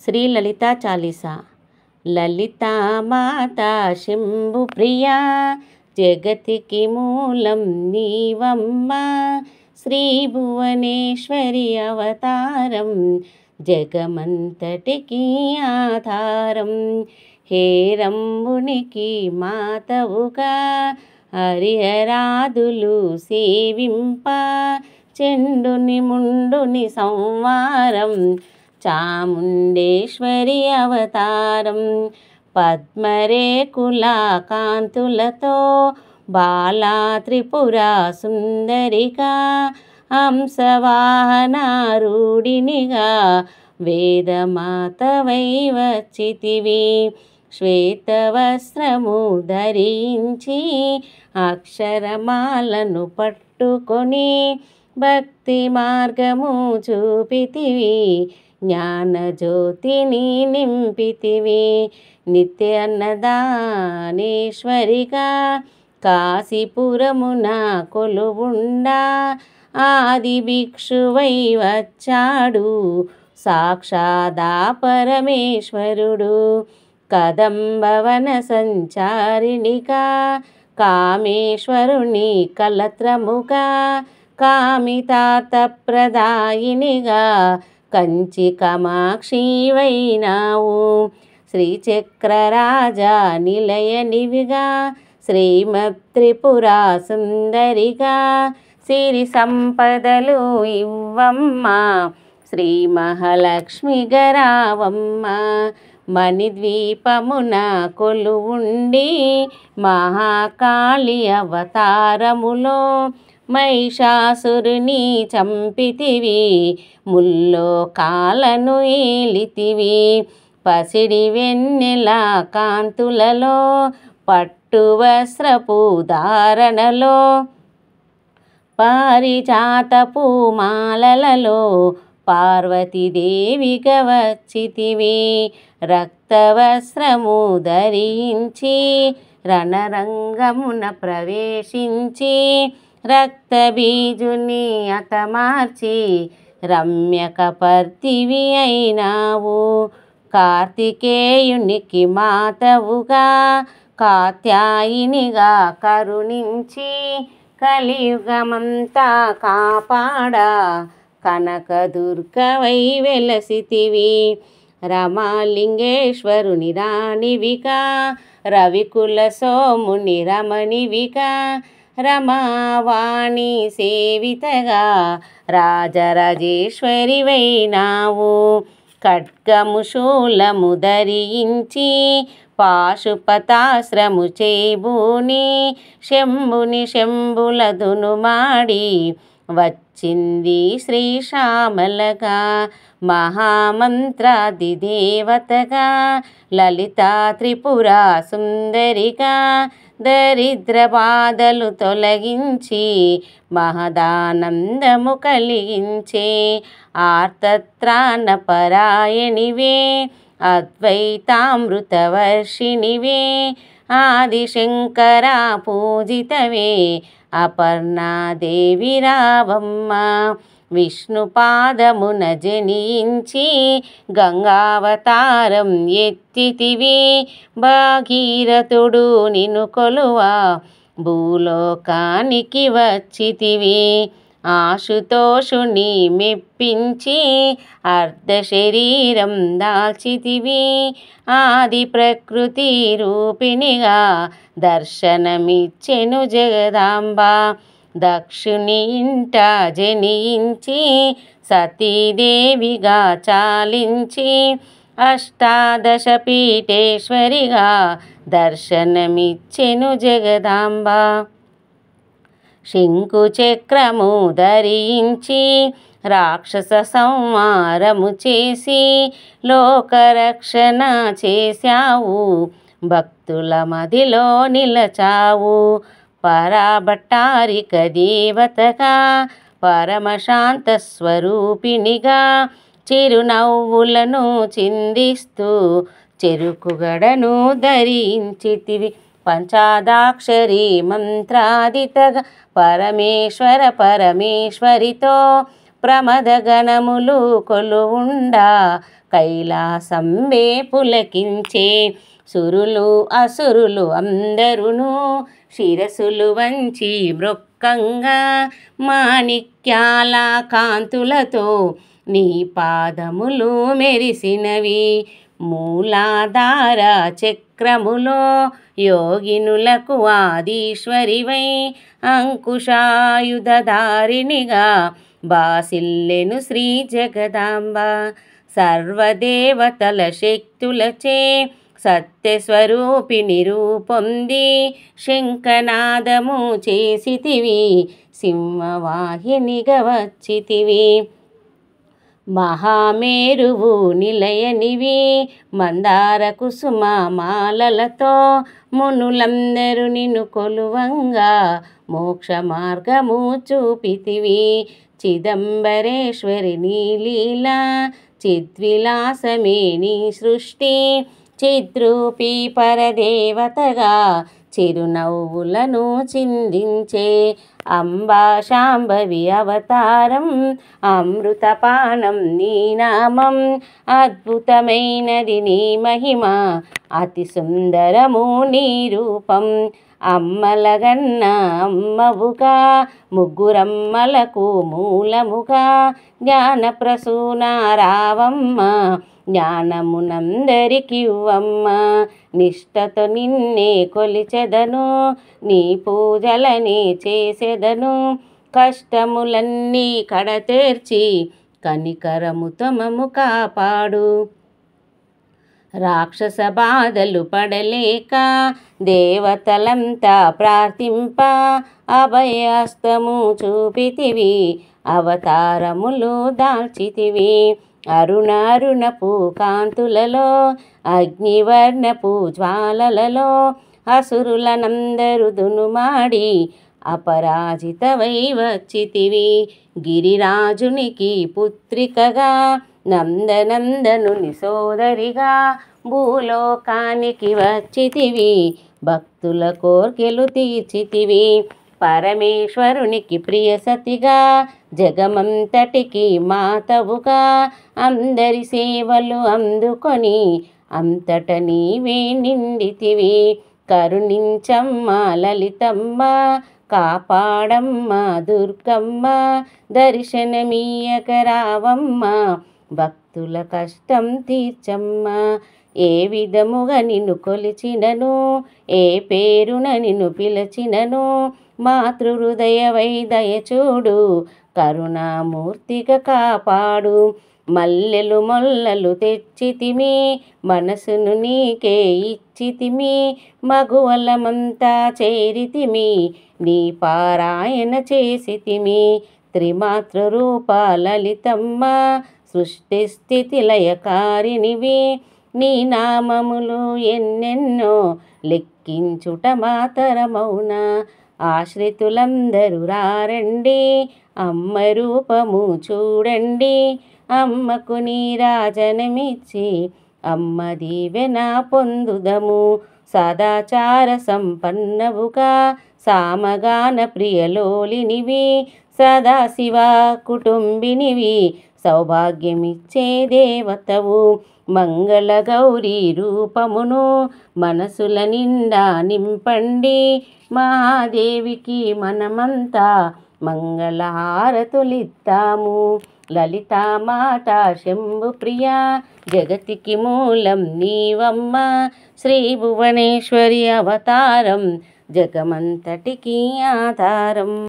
శ్రీ లలితా చాలీసా. లలితా మాతా శంభు ప్రియా, జగతికి మూలం నీవమ్మ. శ్రీ భువనేశ్వరి అవతారం, జగమంతటికి ఆధారం. హేరంబునికి మాతవుగా హరిహరాదులు సేవింప, చెండుని ముండుని సంవారం, చాముండేశ్వరి అవతారం. పద్మరేకుల కాంతులతో బాలా త్రిపుర సుందరిగా, హంసవాహనారూఢినిగా వేదమాతవై వచ్చితివి. శ్వేతవస్త్రము ధరించి అక్షరమాలను పట్టుకొని భక్తి మార్గము చూపితివి. జ్ఞానజ్యోతిని నింపితివి. నిత్య అన్నదానేశ్వరిగా కాశీపురమున కొలువుండా, ఆది భిక్షువై వచ్చాడు సాక్షాదా పరమేశ్వరుడు. కదంబవన సంచారిణిగా కామేశ్వరుని కలత్రముగా, కామితార్థప్రదాయినిగా కంచి కామాక్షివైనావు. శ్రీచక్రరాజ నిలయనివిగా శ్రీమత్త్రిపుర సుందరిగా, సిరి సంపదలు ఇవ్వమ్మ శ్రీ మహాలక్ష్మి గరావమ్మ. మణిద్వీపమున కొలువుండి మహాకాళి అవతారములో మహిషాసురుని చంపితివి. ముల్లోకాలను ఏలితివి. పసిడి వెన్నెల కాంతులలో పట్టు వస్త్రపు ధారణలో, పారిజాతపు మాలలలో పార్వతీదేవిగా వచ్చితివి. రక్తవస్త్రము ధరించి రణరంగమున ప్రవేశించి, రక్తబీజుని హతమార్చి రమ్యకపర్తివి అయినావు. కార్తికేయునికి మాతవుగా కాత్యాయినిగా కరుణించి, కలియుగమంతా కాపాడ కనకదుర్గవై వెలసితివి. రమాలింగేశ్వరుని రాణివిగా రవికుల సోముని రమణివిగా, రమావాణి సేవితగా రాజరాజేశ్వరివైనావు. ఖడ్గము శూలము ధరించి పాశుపతాశ్రము చేబూని, శంభుని శంభుల దునుమాడి వచ్చింది శ్రీశ్యామలగా. మహామంత్రాది దేవతగా లలితా త్రిపుర సుందరిగా, దరిద్ర బాధలు తొలగించి మహదానందము కలిగించే ఆర్తత్రాణ పరాయణివే, అద్వైతామృతవర్షిణివే, ఆదిశంకర పూజితవే అపర్ణాదేవి రావమ్మ. విష్ణుపాదమున జనించి గంగావతారం ఎత్తితివి. భాగీరథుడు నిన్ను కొలువా భూలోకానికి వచ్చితివి. ఆశుతోషుని మెప్పించి అర్ధ శరీరం దాల్చితివి. ఆది ప్రకృతి రూపిణిగా దర్శనమిచ్చెను జగదాంబ. దక్షుని ఇంట జనించి సతీదేవిగా చాలించి, అష్టాదశ పీఠేశ్వరిగా దర్శనమిచ్చెను జగదాంబ. శంకు చక్రము ధరించి రాక్షస సంహారము చేసి లోకరక్షణ చేశావు. భక్తుల మదిలో నిలచావు. పరాభట్టారిక దేవతగా పరమశాంత స్వరూపిణిగా, చిరునవ్వులను చిందిస్తూ చెరుకుగడను ధరించితివి. పంచాదాక్షరి మంత్రాదితగా పరమేశ్వరితో ప్రమద గణములు కొలువుండా, కైలాసంబే పులకించే. సురులు అసురులు అందరును శిరసులు వంచి మృక్కంగా, మాణిక్యాల కాంతులతో నీ పాదములు మెరిసినవి. మూలాధార చక్రములో యోగినులకు ఆదీశ్వరివై, అంకుశాయుధధారిణిగా బాసిల్లెను శ్రీ జగదాంబ. సర్వదేవతల శక్తులచే సత్యస్వరూపిణి రూపొంది, శంఖనాదము చేసితివి, సింహవాహినిగా వచ్చితివి. మహామేరువు నిలయనివి, మందార కుసుమ మాలలతో మునులందరూ నిన్ను కొలువంగా, మోక్ష మార్గము చూపితివి. చిదంబరేశ్వరి నీ లీలా, చిద్విలాసమే నీ సృష్టి. చిద్రూపీ పరదేవతగా చిరునవ్వులను చిందించే. అంబా శాంభవి అవతారం, అమృతపానం నీ నామం. అద్భుతమైనది నీ మహిమ, అతి సుందరము నీ రూపం. అమ్మలగన్న అమ్మవుగా, ముగ్గురమ్మలకు మూలముగా, జ్ఞానప్రసూన రావమ్మ, జ్ఞానమునందరికివ్వమ్మ. నిష్టతో నిన్నే కొలిచెదను, నీ పూజలనే చేసెదను. కష్టములన్నీ కడతేర్చి కనికరముతో మమ్ము కాపాడు. రాక్షస బాధలు పడలేక దేవతలంతా ప్రార్థింప, అభయహస్తము చూపితివి, అవతారములు దాల్చితివి. అరుణారుణపు కాంతులలో, అగ్నివర్ణపు జ్వాలలలో అసురులనందరు దునుమాడి, అపరాజితవై వచ్చితివి. గిరిరాజునికి పుత్రికగా, నందనందనుని సోదరిగా భూలోకానికి వచ్చితివి, భక్తుల కోర్కెలు తీర్చితివి. పరమేశ్వరునికి ప్రియ సతిగా, జగమంతటికి మాతవుగా, అందరి సేవలు అందుకొని అంతట నీవే నిండితివి. కరుణించమ్మ లలితమ్మ, కాపాడమ్మ దుర్గమ్మ, దర్శనమీయక రావమ్మ, భక్తుల కష్టం తీర్చమ్మ. ఏ విధముగా నిన్ను కొలిచినను, ఏ పేరున నిన్ను పిలచినను, మాతృహృదయవై దయచూడు, కరుణామూర్తిగా కాపాడు. మల్లెలు మొల్లలు తెచ్చితిమి, మనసును నీకే ఇచ్చితిమి, మగువలమంతా చేరితిమి, నీ పారాయణ చేసితిమి. త్రిమాతృరూప లలితమ్మ, సృష్టి స్థితి లయకారినివి, నీ నామములు ఎన్నెన్నో లెక్కించుట మాతరమౌనా. ఆశ్రితులందరూ రారండి, అమ్మ రూపము చూడండి, అమ్మకు నీరాజనమిచ్చి అమ్మ దీవెన పొందుదము. సదాచార సంపన్నవుగా, సామగాన ప్రియలోలినివి, సదాశివ కుటుంబినివి, సౌభాగ్యమిచ్చే దేవతవు. మంగళగౌరీ రూపమును మనసుల నిండా నింపండి, మహాదేవికి మనమంతా మంగళహారతులిద్దాము. లలితామాత శంభుప్రియ, జగతికి మూలం నీవమ్మ, శ్రీ భువనేశ్వరి అవతారం, జగమంతటికి ఆధారం.